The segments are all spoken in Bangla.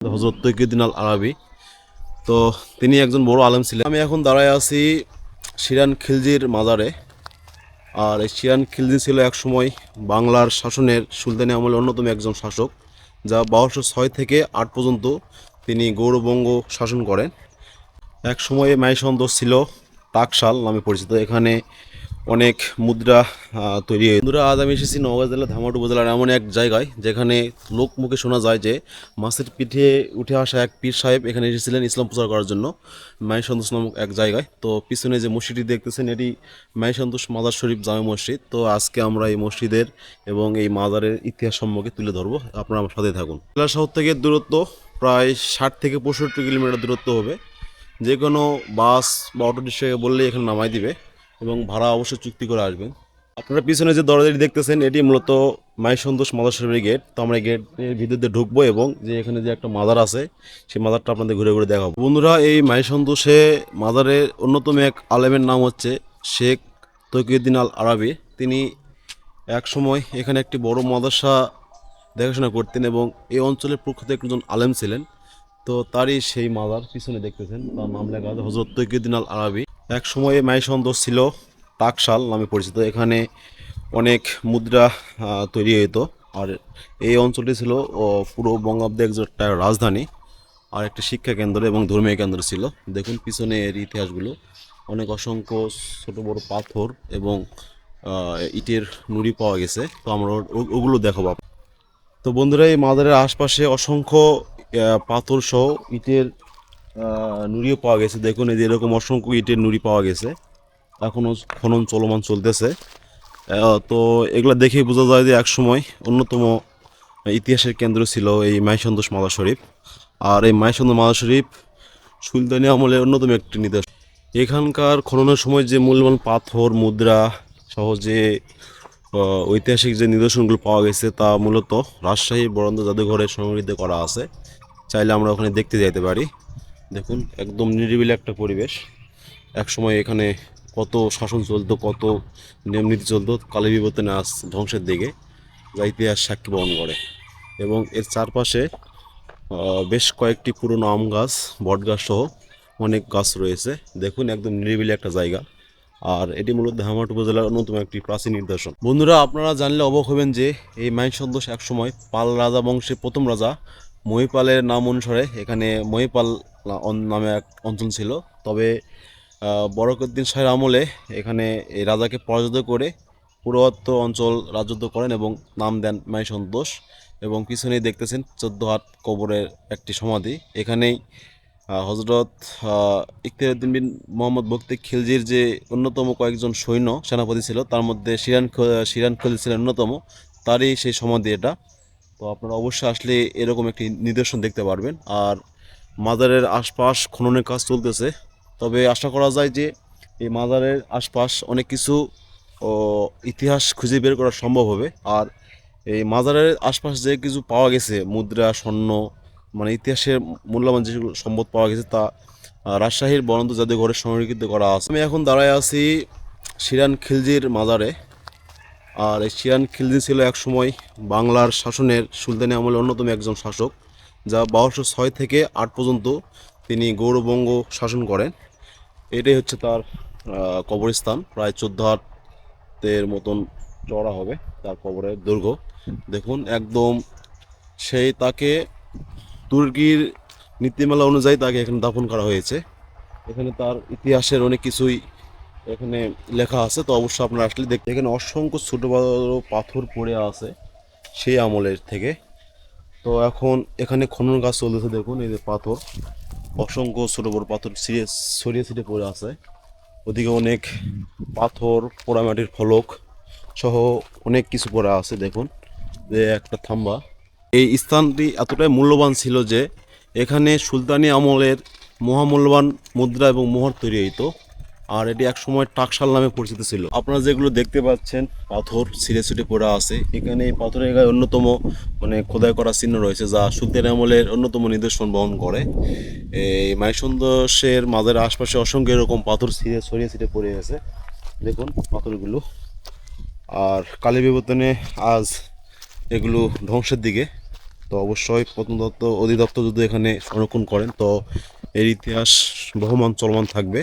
হযরত তৌহিদুদ্দিন আল আরাবী। তো তিনি একজন বড় আলেম ছিলেন। আমি এখন দাঁড়ায় আছি শিরান খিলজির মাজারে। আর এই শিরান খিলজি ছিল একসময় বাংলার শাসনের সুলতানি আমলের অন্যতম একজন শাসক, যা 1206 থেকে 8 পর্যন্ত তিনি গৌড়বঙ্গ শাসন করেন। এক সময়ে মাইসন্দ ছিল টাকশাল নামে পরিচিত। এখানে অনেক মুদ্রা তৈরি হয়। বন্ধুরা, আজ আমি এসেছি নওগাঁ জেলার ধামরাট উপজেলার এমন এক জায়গায় যেখানে লোক মুখে শোনা যায় যে মাছের পিঠে উঠে আসা এক পীর সাহেব এখানে এসেছিলেন ইসলাম প্রচার করার জন্য মাইসন্তোষ নামক এক জায়গায়। তো পিছনে যে মসজিদটি দেখতেছেন এটি মাইসন্তোষ মাজার শরীফ জামে মসজিদ। তো আজকে আমরা এই মসজিদের এবং এই মাজারের ইতিহাস সম্পর্কে তুলে ধরবো, আপনারা আমার সাথে থাকুন। জেলা শহর থেকে দূরত্ব প্রায় 60 থেকে 65 কিলোমিটার দূরত্ব হবে। যে কোনো বাস বা অটো রিক্সাকে বললেই এখানে নামাই দিবে এবং ভাড়া অবশ্যই চুক্তি করে আসবেন। আপনারা পিছনে যে দরজাটি দেখতেছেন এটি মূলত মাইসন্তোষ মাজার শরীফের গেট। তো আমরা গেটের ভিতর দিয়ে ঢুকবো এবং যে এখানে যে একটা মাজার আছে সেই মাজারটা আপনাদের ঘুরে ঘুরে দেখাবো। বন্ধুরা, এই মাইসন্তোষে মাজারের অন্যতম এক আলেমের নাম হচ্ছে শেখ তৌহিদুদ্দিন আল আরাবী। তিনি এক সময় এখানে একটি বড় মাদ্রাসা দেখাশোনা করতেন এবং এই অঞ্চলের প্রখ্যাত একজন আলেম ছিলেন। তো তারই সেই মাজার পিছনে দেখতেছেন, তার নাম লেখা আছে হযরত তৌহিদুদ্দিন আল আরাবী। এক সময়ে মাইসন্দ ছিল টাকশাল নামে পরিচিত। এখানে অনেক মুদ্রা তৈরি হতো। আর এই অঞ্চলটি ছিল পুরো বঙ্গাব্দে একটা রাজধানী আর একটি শিক্ষা কেন্দ্র এবং ধর্মীয় কেন্দ্র ছিল। দেখুন পিছনে এর ইতিহাসগুলো, অনেক অসংখ্য ছোট বড় পাথর এবং ইটের নুড়ি পাওয়া গেছে। তো আমরা ওগুলো দেখাবো। তো বন্ধুরা, এই মাজারের আশপাশে অসংখ্য পাথর সহ ইটের নুড়িও পাওয়া গেছে। দেখুন এই যে এরকম অসংখ্য ইটের নুড়ি পাওয়া গেছে, এখনও খনন চলমান চলতেছে। তো এগুলো দেখেই বোঝা যায় যে একসময় অন্যতম ইতিহাসের কেন্দ্র ছিল এই মাইসন্তোষ মাজার শরীফ। আর এই মাইসন্তোষ মাজার শরীফ সুলতানি আমলের অন্যতম একটি নিদর্শন। এখানকার খননের সময় যে মূল্যবান পাথর মুদ্রা সহ যে ঐতিহাসিক যে নিদর্শনগুলো পাওয়া গেছে তা মূলত রাজশাহী বরেন্দ্র জাদুঘরে সংরক্ষিত করা আছে। চাইলে আমরা ওখানে দেখতে যাইতে পারি। দেখুন একদম নিরিবিলি একটা পরিবেশ। একসময় এখানে কত শাসন চলতো, কত নিয়ম নীতি চলতো, কালে বিবর্তনে আজ ধ্বংসের দিকে, যা ইতিহাস সাক্ষী বহন করে। এবং এর চারপাশে বেশ কয়েকটি পুরনো আম গাছ, বট গাছ সহ অনেক গাছ রয়েছে। দেখুন একদম নিরিবিলি একটা জায়গা। আর এটি মূলত ধামরাট উপজেলার অন্যতম একটি প্রাচীন নিদর্শন। বন্ধুরা, আপনারা জানলে অবাক হবেন যে এই মাইসন্তোষ একসময় পাল রাজা বংশের প্রথম রাজা মহিপালের নাম অনুসারে এখানে মহিপাল নামে এক অঞ্চল ছিল। তবে বরকউদ্দিন শাহের আমলে এখানে এই রাজাকে পরাজিত করে পুরোত্ব অঞ্চল রাজত্ব করেন এবং নাম দেন মাইসন্তোষ। এবং পিছনেই দেখতেছেন 14 হাত কবরের একটি সমাধি। এখানেই হজরত ইখতিয়ারউদ্দিন বিন মোহাম্মদ বখতি খিলজির যে অন্যতম কয়েকজন সৈন্য সেনাপতি ছিল তার মধ্যে শিরান খিলজি ছিলেন অন্যতম, তারই সেই সমাধি এটা। তো আপনারা অবশ্যই আসলে এরকম একটি নিদর্শন দেখতে পারবেন। আর মাজারের আশপাশ খননের কাজ চলতেছে। তবে আশা করা যায় যে এই মাজারের আশপাশ অনেক কিছু ইতিহাস খুঁজে বের করা সম্ভব হবে। আর এই মাজারের আশপাশ যে কিছু পাওয়া গেছে মুদ্রা, স্বর্ণ, মানে ইতিহাসের মূল্যবান যেগুলো সম্পদ পাওয়া গেছে তা রাজশাহীর বরেন্দ্র জাদুঘরে সংরক্ষিত করা আছে। আমি এখন দাঁড়ায় আছি শিরান খিলজির মাজারে। আর এই শিরান খিলজি ছিল একসময় বাংলার শাসনের সুলতানি আমলের অন্যতম একজন শাসক, যা 1206 থেকে 8 পর্যন্ত তিনি গৌড়বঙ্গ শাসন করেন। এটাই হচ্ছে তার কবরস্থান। প্রায় 14 হাতের মতন চড়া হবে তার কবরের দৈর্ঘ্য। দেখুন একদম সেই তাকে তুর্কির নীতিমালা অনুযায়ী তাকে এখানে দাফন করা হয়েছে। এখানে তার ইতিহাসের অনেক কিছুই এখানে লেখা আছে। তো অবশ্যই আপনারা আসলে দেখতে, এখানে অসংখ্য ছোটো বড় পাথর পড়ে আছে সেই আমলের থেকে। তো এখন এখানে খনন কাজ চলতেছে। দেখুন এই যে পাথর, অসংখ্য ছোটো বড় পাথর ছড়িয়ে ছিটিয়ে পড়ে আছে। ওদিকে অনেক পাথর, পোড়ামাটির ফলক সহ অনেক কিছু পড়ে আছে। দেখুন যে একটা থাম্বা। এই স্থানটি এতটাই মূল্যবান ছিল যে এখানে সুলতানি আমলের মহামূল্যবান মুদ্রা এবং মোহর তৈরি হইতো। আর এটি এক সময় টাকশাল নামে পরিচিত ছিল। আপনারা যেগুলো দেখতে পাচ্ছেন পাথর ছিঁড়ে ছিটে পড়ে আছে, এখানে এই পাথরের গায়ে অন্যতম খোদাই করা চিহ্ন রয়েছে যা সুলতানি আমলের অন্যতম নিদর্শন বহন করে। এই মাইসন্দোষের মাঝের আশপাশে অসংখ্য এরকম পাথর ছড়িয়ে ছিটে পড়ে আছে। দেখুন পাথরগুলো। আর কালে বিবর্তনে আজ এগুলো ধ্বংসের দিকে। তো অবশ্যই প্রত্নতত্ত্ব অধিদপ্তর যদি এখানে সংরক্ষণ করেন তো এর ইতিহাস বহমান চলমান থাকবে।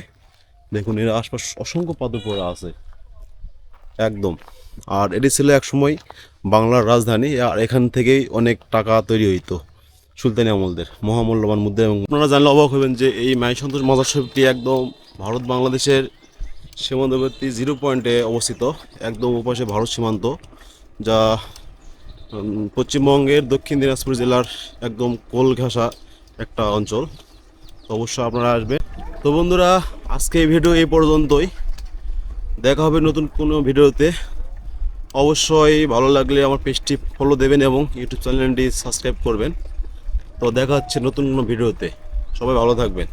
দেখুন এর আশপাশ অসংখ্য পাথর আছে একদম। আর এটি ছিল এক সময় বাংলার রাজধানী, আর এখান থেকেই অনেক টাকা তৈরি হইতো সুলতানি আমলদের, মহামূল্যবান মুদ্রা। এবং আপনারা জানলে অবাক হবেন যে এই মাইসন্তোষ মাজার শরীফটি একদম ভারত বাংলাদেশের সীমান্তবর্তী 0 পয়েন্টে অবস্থিত, একদম ওপাশে ভারত সীমান্ত, যা পশ্চিমবঙ্গের দক্ষিণ দিনাজপুর জেলার একদম কোল ঘেঁষা একটা অঞ্চল। তো অবশ্যই আপনারা আসবেন। তো বন্ধুরা, আজকে এই ভিডিও এই পর্যন্তই। দেখা হবে নতুন কোনো ভিডিওতে। অবশ্যই ভালো লাগলে আমার পেজটি ফলো দেবেন এবং ইউটিউব চ্যানেলটি সাবস্ক্রাইব করবেন। তো দেখা হচ্ছে নতুন কোনো ভিডিওতে। সবাই ভালো থাকবেন।